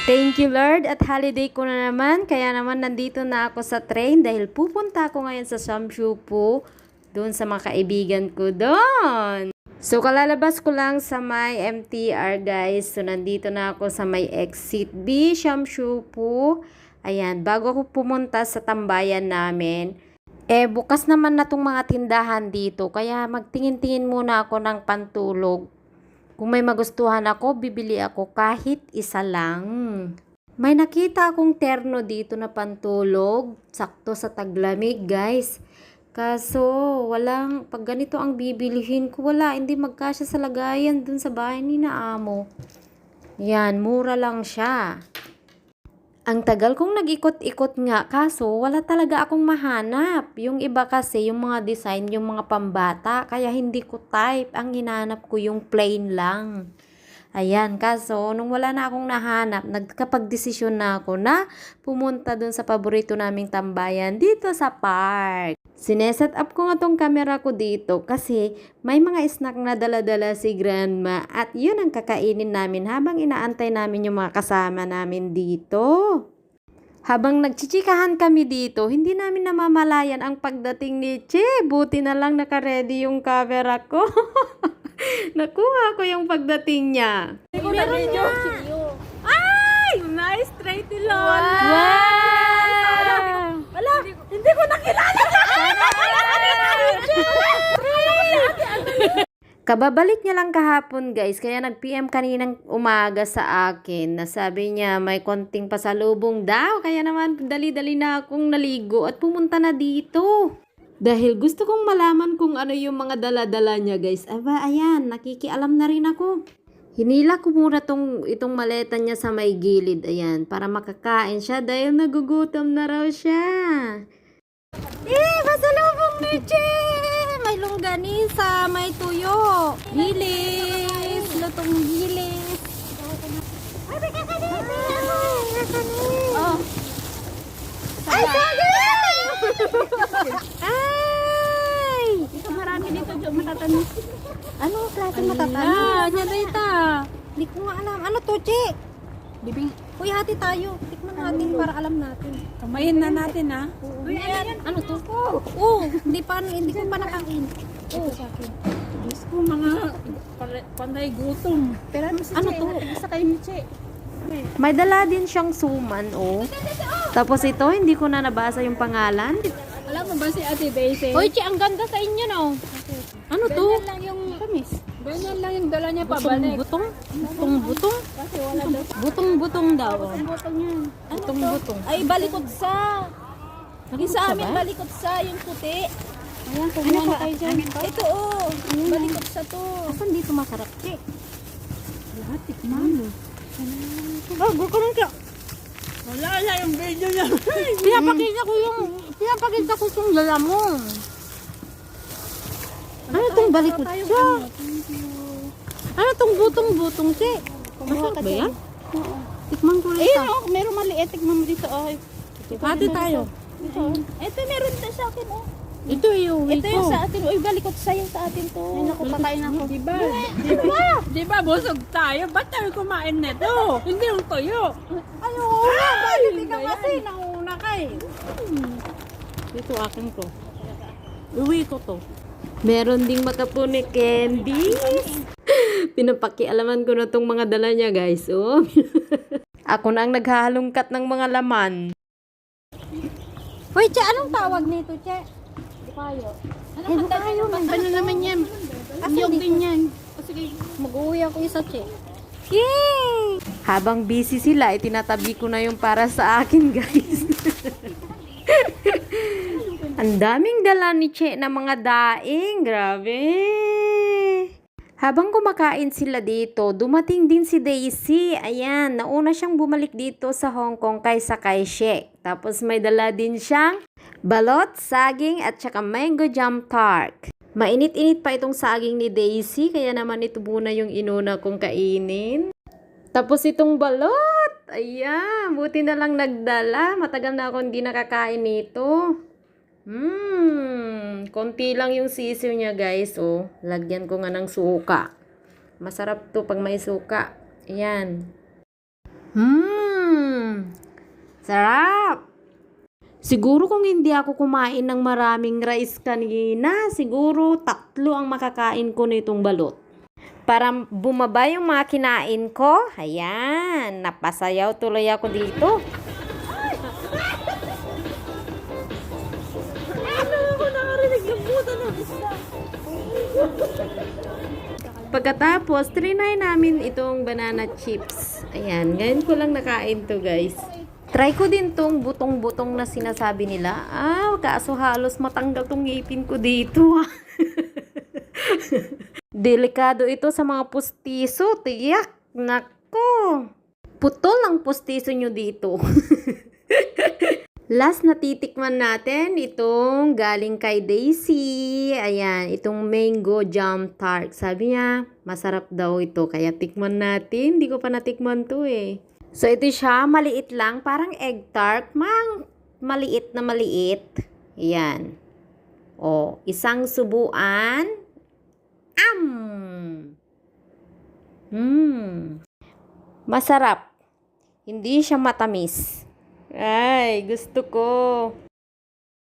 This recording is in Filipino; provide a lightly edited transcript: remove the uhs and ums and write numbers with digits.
Thank you Lord at holiday ko na naman. Kaya naman nandito na ako sa train dahil pupunta ako ngayon sa Shamshupo doon sa mga kaibigan ko doon. So kalalabas ko lang sa may MTR guys. So nandito na ako sa may exit B Shamshupo. Ayan, bago ako pumunta sa tambayan namin. Bukas naman na tong mga tindahan dito. Kaya magtingin-tingin muna ako ng pantulog. Kung may magustuhan ako, bibili ako kahit isa lang. May nakita akong terno dito na pantulog. Sakto sa taglamig, guys. Kaso, pag ganito ang bibilihin ko, hindi magkasya sa lagayan dun sa bahay ni na amo. Yan, mura lang siya. Ang tagal kong nag-ikot-ikot nga, kaso wala talaga akong mahanap. Yung iba kasi, yung mga design, yung mga pambata, kaya hindi ko type. Ang hinanap ko yung plain lang. Ayan, kaso nung wala na akong nahanap, nagkapag-desisyon na ako na pumunta dun sa paborito naming tambayan dito sa park. Sineset up ko nga tong camera ko dito kasi may mga snack na dala-dala si Grandma at yun ang kakainin namin habang inaantay namin yung mga kasama namin dito. Habang nagchichikahan kami dito, hindi namin namamalayan ang pagdating ni Che. Buti na lang nakaredy yung camera ko. Nakuha ko yung pagdating niya. Meron niya. Ay! Nice straight Lola! Wow! Wala, hindi ko nakilala ka! Kababalik niya lang kahapon guys, kaya nag-PM kaninang umaga sa akin na sabi niya may konting pasalubong daw, kaya naman dali-dali na akong naligo at pumunta na dito. Dahil gusto kong malaman kung ano yung mga dala-dala niya guys. Aba, ayan, nakikialam na rin ako. Hinila ko muna itong maleta niya sa may gilid, ayan, para makakain siya dahil nagugutom na raw siya. Pasalubong ni Che! May longganisa, may tuyo, gilis, lutong gilis. Oh. Ay, Ay! Ito marami dito, Jo, matatamis. Anong klase matatamis? Nyarita. Hindi ko nga alam. Ano to, Che? Bibing, Uy, hati tayo. Tikman natin para alam natin. kamayin na natin, ha? Uy, ano to? Hindi ko pa nakain. Ito sa akin. Diyos ko, mga panday gutom. Pero Ano to? Isa kayo ni Che. May dala din siyang suman, oh. Tapos ito, hindi ko na nabasa yung pangalan. Alam mo ba si Ate Daisy? Uy, Che, ang ganda sa inyo, no? Ano to? Ganyan lang yung kamis. Ganyan lang yung dala niya pabalik. Butong? Butong? Kasi wala daw. Butong daw. Butong yan. Butong. Ay, balikot sa. Yung sa amin, ba? balikot sa. Yung puti. Ayan, kumuha na tayo dyan. Ito, oh. Balikot sa to. Asan dito masarap, Che? Lahat, tikman. Bago ko lang siya. Wala yung video niya. Pinapakita ko yung dala mo. Ano itong balikot siya? Ano itong butong-butong, Che? Masarap ba yan? Oo. Tikman ko rin Ayun, ito. oh. Meron maliit. Tikman mo dito, oh. Hati tayo. Ito, meron din sa akin, oh. Ito yung Ito yung sa atin. Uy, balikot sa'yo sa atin to. Ay, naku, pakain ako. Diba busog tayo? Ba't tayo kumain nito? Hindi yung tuyo. Ayoko na. Bakit ikaw kasi nauna ka eh. Ito akin ko. Uwi ko to. Meron ding mata po ni Candy. Pinapakialaman ko na tong mga dala niya, guys. Oh. Ako na ang naghahalongkat ng mga laman. Hoy, Che, anong tawag nito, Che? Payo. Ano payo? Ano naman yan? Yung din yan. Sige, mag-uwi ako isa, Che. Yay! Habang busy sila, itinatabi ko na yung para sa akin, guys. Ang daming dala ni Che na mga daing. Grabe. Habang kumakain sila dito, dumating din si Daisy. Ayan, nauna siyang bumalik dito sa Hong Kong kaysa kay She. Tapos may dala din siyang balot, saging at saka mango jam tart. Mainit-init pa itong saging ni Daisy, kaya naman ito muna yung inuna kong kainin. Tapos itong balot, ayan, buti na lang nagdala. Matagal na ako hindi nakakain nito. Konti lang yung sisiw niya guys, oh. Lagyan ko nga ng suka. Masarap to pag may suka. Ayan. Sarap! Siguro kung hindi ako kumain ng maraming rice kanina, siguro 3 ang makakain ko nitong balot. Para bumaba yung mga kinain ko, ayan, napasayaw tuloy ako dito. Pagkatapos, trinay namin itong banana chips. Ayan, ngayon ko lang nakain to guys. Try ko din tong butong-butong na sinasabi nila. Kaso halos matanggal tong ngipin ko dito. Delikado ito sa mga pustiso. Tiyak. Nako. Putol ang pustiso nyo dito. Last na titikman natin itong galing kay Daisy. Ayan, itong mango jam tart. Sabi niya, masarap daw ito. Kaya tikman natin. Hindi ko pa natikman to eh. So, ito siya, maliit lang, parang egg tart, maliit na maliit. Ayan. O, isang subuan. Masarap. Hindi siya matamis. Ay, gusto ko.